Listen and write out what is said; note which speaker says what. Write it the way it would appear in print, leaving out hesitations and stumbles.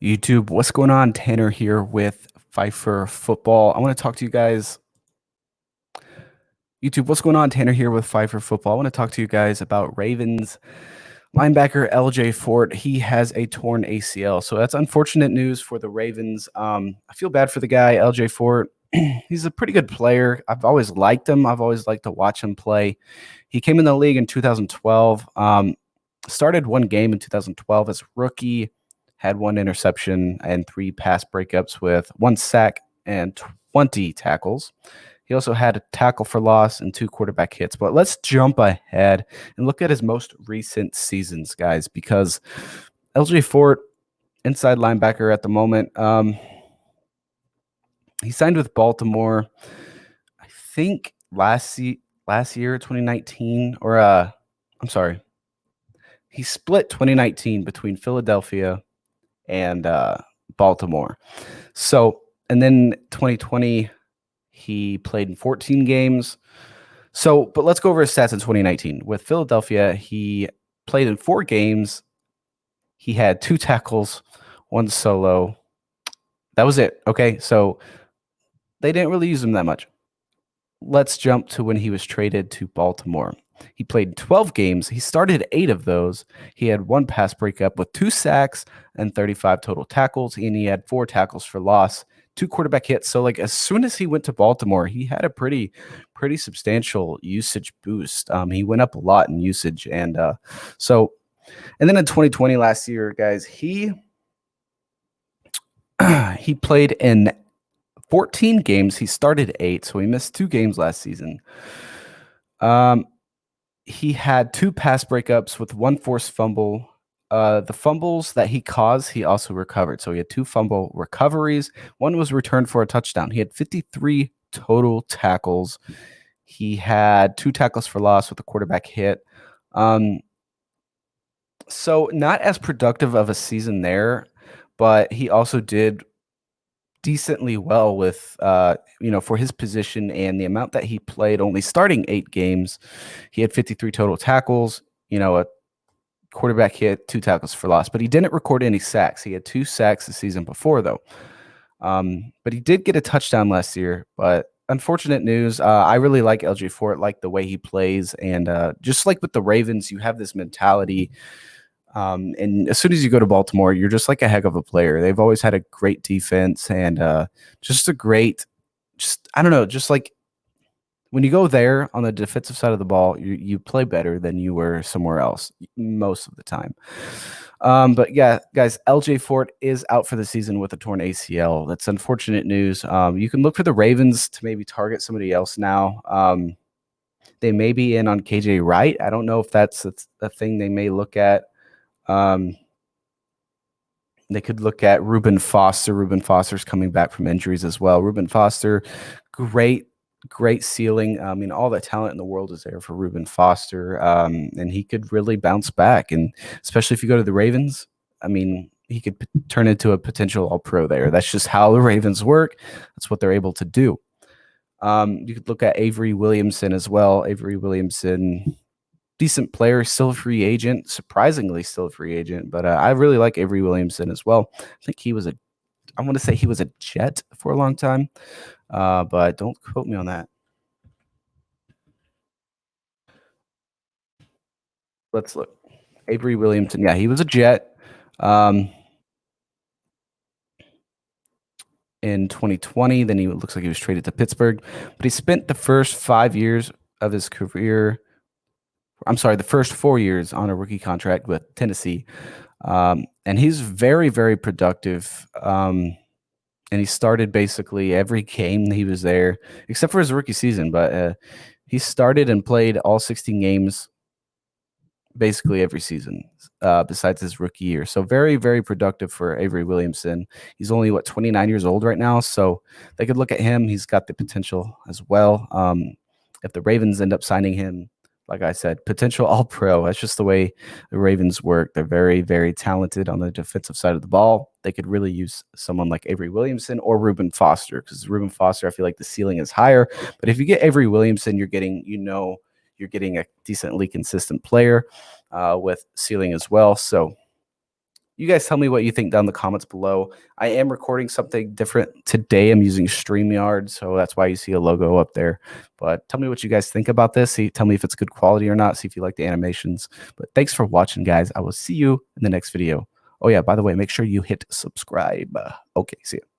Speaker 1: YouTube, what's going on? Tanner here with Pfeiffer Football. I want to talk to you guys. YouTube, what's going on? Tanner here with Pfeiffer Football. I want to talk to you guys about Ravens linebacker LJ Fort. He has a torn ACL, so that's unfortunate news for the Ravens. I feel bad for the guy, LJ Fort. He's a pretty good player. I've always liked him. I've always liked to watch him play. He came in the league in 2012. Started one game in 2012 as a rookie. Had one interception and 3 pass breakups with 1 sack and 20 tackles. He also had a tackle for loss and 2 quarterback hits. But let's jump ahead and look at his most recent seasons, guys, because LJ Fort, inside linebacker at the moment, he signed with Baltimore, I think last year, 2019, or I'm sorry. He split 2019 between Philadelphia and Baltimore. So, and then 2020, he played in 14 games. So, but let's go over his stats in 2019. With Philadelphia, he played in 4 games. He had 2 tackles, 1 solo. That was it. Okay. So they didn't really use him that much. Let's jump to when he was traded to Baltimore. He played 12 games. He started 8 of those. He had 1 pass breakup with 2 sacks and 35 total tackles, and he had 4 tackles for loss, 2 quarterback hits. So, like, as soon as he went to Baltimore, he had a pretty substantial usage boost. He went up a lot in usage, and and then in 2020, last year, guys, he played in 14 games. He started 8, so he missed 2 games last season. He had 2 pass breakups with 1 forced fumble. The fumbles that he caused, he also recovered. So he had 2 fumble recoveries. 1 was returned for a touchdown. He had 53 total tackles. He had 2 tackles for loss with a quarterback hit. So not as productive of a season there, but he also did decently well with, for his position and the amount that he played, only starting 8 games. He had 53 total tackles, a quarterback hit, 2 tackles for loss, but he didn't record any sacks. He had 2 sacks the season before, though. But he did get a touchdown last year. But unfortunate news. I really like LJ Fort, like the way he plays. And just like with the Ravens, you have this mentality. And as soon as you go to Baltimore, you're just like a heck of a player. They've always had a great defense and just like when you go there on the defensive side of the ball, you play better than you were somewhere else most of the time. But yeah, guys, LJ Fort is out for the season with a torn ACL. That's unfortunate news. You can look for the Ravens to maybe target somebody else now. They may be in on KJ Wright. I don't know if that's a thing they may look at. They could look at Reuben Foster. Reuben Foster's coming back from injuries as well. Reuben Foster, great ceiling. I mean, all the talent in the world is there for Reuben Foster, and he could really bounce back. And especially if you go to the Ravens, I mean, he could turn into a potential All-Pro there. That's just how the Ravens work. That's what they're able to do. You could look at Avery Williamson as well. Avery Williamson, decent player, still a free agent, surprisingly still a free agent. But I really like Avery Williamson as well. I think I want to say he was a Jet for a long time, but don't quote me on that. Let's look. Avery Williamson, yeah, he was a Jet in 2020. Then he looks like he was traded to Pittsburgh. But he spent the first 5 years of his career – I'm sorry, the first 4 years on a rookie contract with Tennessee. And he's very, very productive. And he started basically every game he was there, except for his rookie season. But he started and played all 16 games basically every season besides his rookie year. So very, very productive for Avery Williamson. He's only, 29 years old right now. So they could look at him. He's got the potential as well. If the Ravens end up signing him, like I said, potential All-Pro. That's just the way the Ravens work. They're very, very talented on the defensive side of the ball. They could really use someone like Avery Williamson or Reuben Foster, because Reuben Foster, I feel like the ceiling is higher. But if you get Avery Williamson, you're getting a decently consistent player with ceiling as well. So You guys tell me what you think down in the comments below. I am recording something different today. I'm using StreamYard, so that's why you see a logo up there. But tell me what you guys think about this. Tell me if it's good quality or not. See if you like the animations. But thanks for watching, guys. I will see you in the next video. Oh, yeah, by the way, make sure you hit subscribe. Okay, see you.